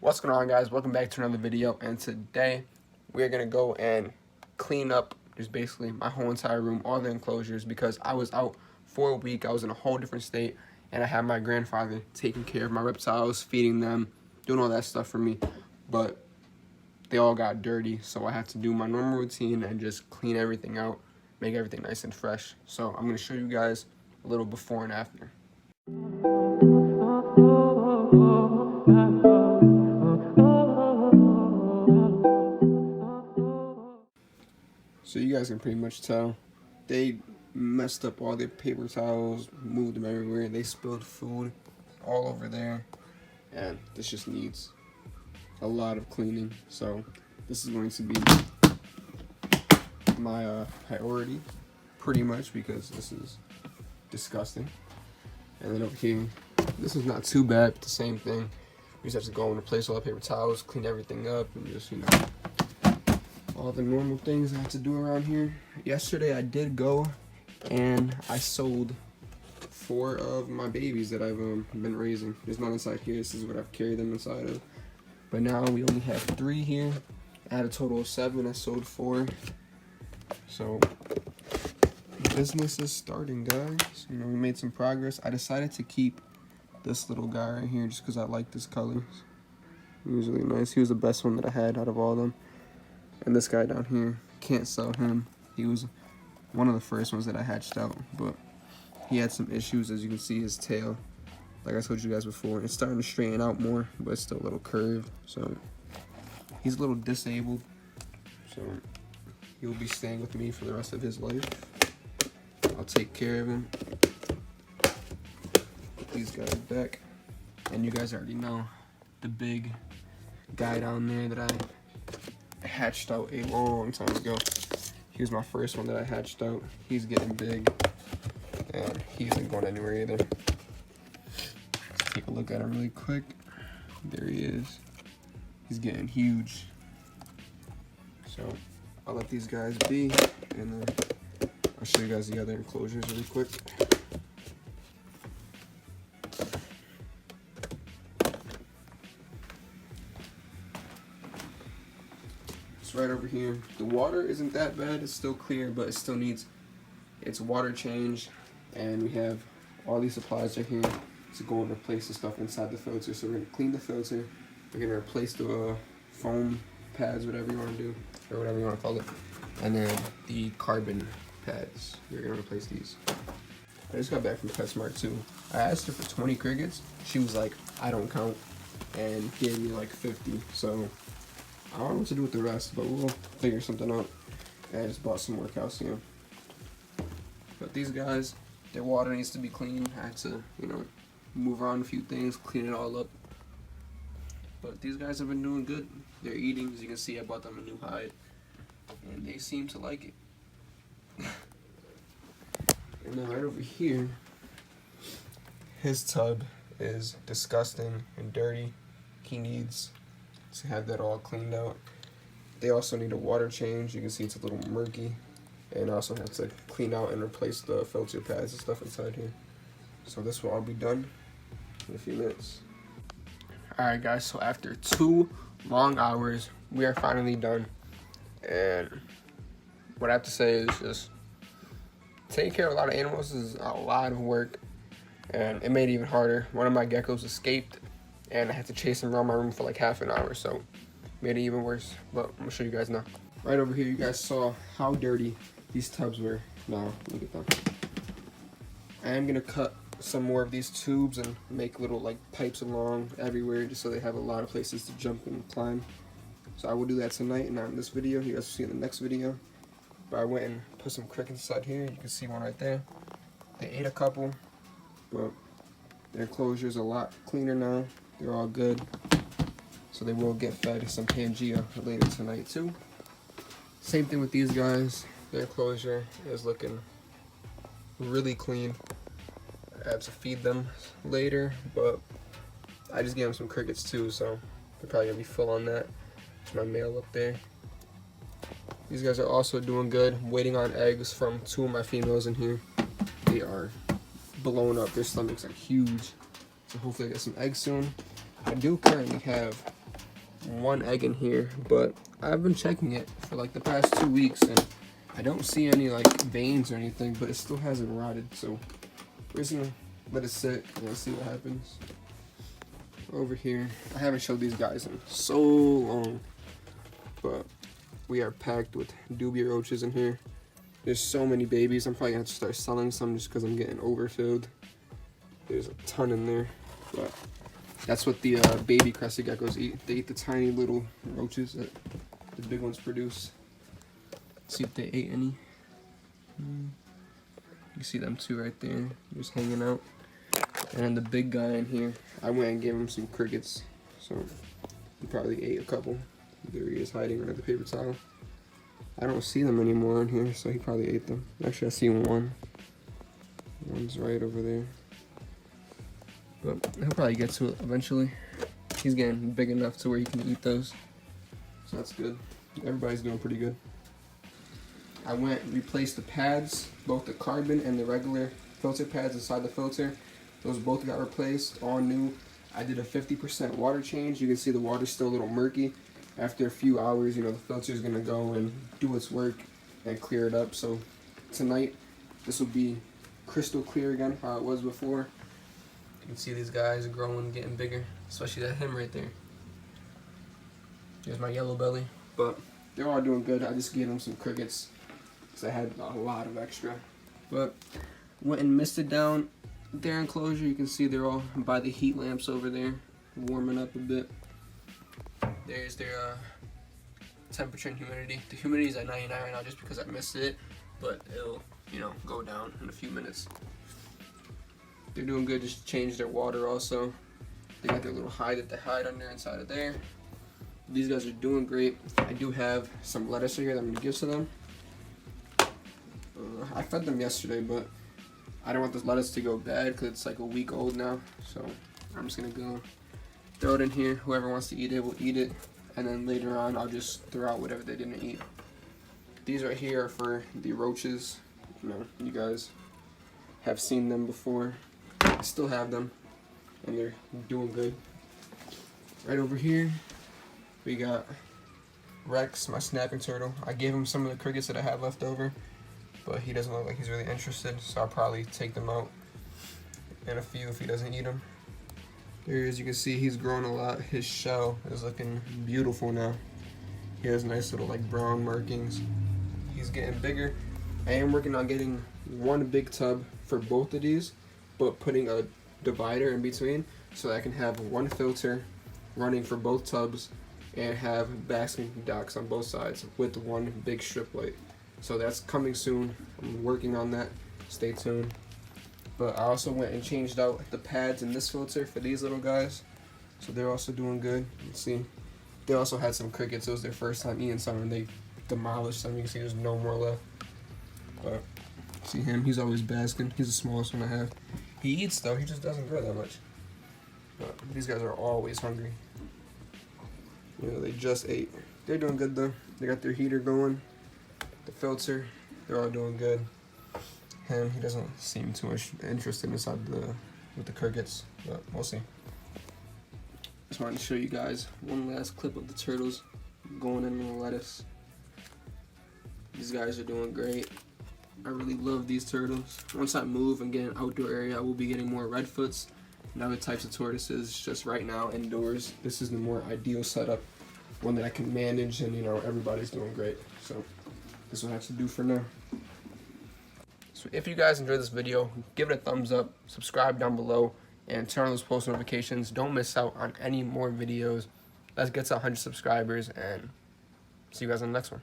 What's going on, guys? Welcome back to another video, and today we're gonna go and clean up just basically my whole entire room, all the enclosures, because I was out for a week. I was in a whole different state, and I had my grandfather taking care of my reptiles, feeding them, doing all that stuff for me, but they all got dirty, so I had to do my normal routine and just clean everything out, make everything nice and fresh. So I'm gonna show you guys a little before and after. So you guys can pretty much tell they messed up all their paper towels, moved them everywhere. They spilled food all over there, and this just needs a lot of cleaning. So this is going to be my priority, pretty much, because this is disgusting. And then over here, this is not too bad, but the same thing. We just have to go and replace all the paper towels, clean everything up, and just, all the normal things I have to do around here. Yesterday I did go and I sold 4 of my babies that I've been raising. There's none inside here. This is what I've carried them inside of. But now we only have 3 here. I had a total of 7. I sold 4. So business is starting, guys. We made some progress. I decided to keep this little guy right here just because I like this color. He was really nice. He was the best one that I had out of all of them. And this guy down here, can't sell him. He was one of the first ones that I hatched out, but he had some issues. As you can see, his tail, like I told you guys before, it's starting to straighten out more, but it's still a little curved. So he's a little disabled. So he'll be staying with me for the rest of his life. I'll take care of him. Put these guys back. And you guys already know the big guy down there that I hatched out a long time ago. He was my first one that I hatched out. He's getting big, and he isn't going anywhere either. Let's take a look at him really quick. There he is. He's getting huge. So I'll let these guys be, and then I'll show you guys the other enclosures really quick. Right over here, the water isn't that bad. It's still clear, but it still needs its water change. And we have all these supplies right here to go and replace the stuff inside the filter. So we're gonna clean the filter. We're gonna replace the foam pads, whatever you want to do, or whatever you want to call it. And then the carbon pads, we're gonna replace these. I just got back from PetSmart too. I asked her for 20 crickets. She was like, I don't count, and gave me like 50. So I don't know what to do with the rest, but we'll figure something out. And I just bought some more calcium. But these guys, their water needs to be clean. I had to, move around a few things, clean it all up. But these guys have been doing good. They're eating. As you can see, I bought them a new hide, and they seem to like it. And then right over here, his tub is disgusting and dirty. He needs to have that all cleaned out. They also need a water change. You can see it's a little murky, and I also have to clean out and replace the filter pads and stuff inside here. So this will all be done in a few minutes. Alright guys, so after 2 long hours, we are finally done. And what I have to say is just taking care of a lot of animals is a lot of work, and it made it even harder. One of my geckos escaped, and I had to chase him around my room for like half an hour, so made it even worse. But I'm gonna show you guys now. Right over here, you guys saw how dirty these tubs were. Now, look at them. I am gonna cut some more of these tubes and make little like pipes along everywhere, just so they have a lot of places to jump and climb. So I will do that tonight, and not in this video. You guys will see in the next video. But I went and put some crickets inside here. You can see one right there. They ate a couple, but their enclosure is a lot cleaner now. They're all good, so they will get fed some Pangea later tonight too. Same thing with these guys. Their enclosure is looking really clean. I have to feed them later, but I just gave them some crickets too, so they're probably gonna be full on that. There's my male up there. These guys are also doing good. Waiting on eggs from 2 of my females in here. They are blown up. Their stomachs are huge. So hopefully I get some eggs soon. I do currently have one egg in here, but I've been checking it for like the past 2 weeks and I don't see any like veins or anything, but it still hasn't rotted, so we're just gonna let it sit and let's see what happens. Over here, I haven't showed these guys in so long, but we are packed with dubia roaches in here. There's so many babies. I'm probably gonna have to start selling some just because I'm getting overfilled. There's a ton in there, but that's what the baby crested geckos eat. They eat the tiny little roaches that the big ones produce. Let's see if they ate any. You see them two right there, just hanging out. And then the big guy in here, I went and gave him some crickets, so he probably ate a couple. There he is hiding under the paper towel. I don't see them anymore in here, so he probably ate them. Actually, I see one. One's right over there. But he'll probably get to it eventually. He's getting big enough to where he can eat those. So that's good. Everybody's doing pretty good. I went and replaced the pads, both the carbon and the regular filter pads inside the filter. Those both got replaced, all new. I did a 50% water change. You can see the water's still a little murky. After a few hours, you know, the filter's gonna go and do its work and clear it up. So tonight, this will be crystal clear again, how it was before. You can see these guys growing, getting bigger, especially that him right there. There's my yellow belly. But they're all doing good. I just gave them some crickets because I had a lot of extra. But went and misted down their enclosure. You can see they're all by the heat lamps over there, warming up a bit. There's their temperature and humidity. The humidity is at 99 right now just because I missed it, but it'll, you know, go down in a few minutes. They're doing good. Just changed their water also. They got their little hide that they hide under inside of there. These guys are doing great. I do have some lettuce here that I'm gonna give to them. I fed them yesterday, but I don't want this lettuce to go bad because it's like a week old now. So I'm just gonna go throw it in here. Whoever wants to eat it will eat it, and then later on I'll just throw out whatever they didn't eat. These right here are for the roaches. You know, you guys have seen them before. I still have them, and they're doing good. Right over here, we got Rex, my snapping turtle. I gave him some of the crickets that I had left over, but he doesn't look like he's really interested, so I'll probably take them out in a few if he doesn't eat them. There he is. You can see he's grown a lot. His shell is looking beautiful now. He has nice little like brown markings. He's getting bigger. I am working on getting one big tub for both of these, but putting a divider in between so that I can have one filter running for both tubs and have basking docks on both sides with one big strip light. So that's coming soon. I'm working on that. Stay tuned. But I also went and changed out the pads in this filter for these little guys. So they're also doing good. You can see they also had some crickets. It was their first time eating some and they demolished some. You can see there's no more left. But see him, he's always basking. He's the smallest one I have. He eats though, he just doesn't grow that much. But these guys are always hungry. You know, they just ate. They're doing good though. They got their heater going. The filter, they're all doing good. Him, he doesn't seem too much interested inside with the crickets, but we'll see. Just wanted to show you guys one last clip of the turtles going in the lettuce. These guys are doing great. I really love these turtles. Once I move and get an outdoor area, I will be getting more redfoots and other types of tortoises. Just right now, indoors, this is the more ideal setup, one that I can manage, and you know, everybody's doing great. So this is what I have to do for now. So if you guys enjoyed this video, give it a thumbs up, subscribe down below, and turn on those post notifications. Don't miss out on any more videos. Let's get to 100 subscribers, and see you guys on the next one.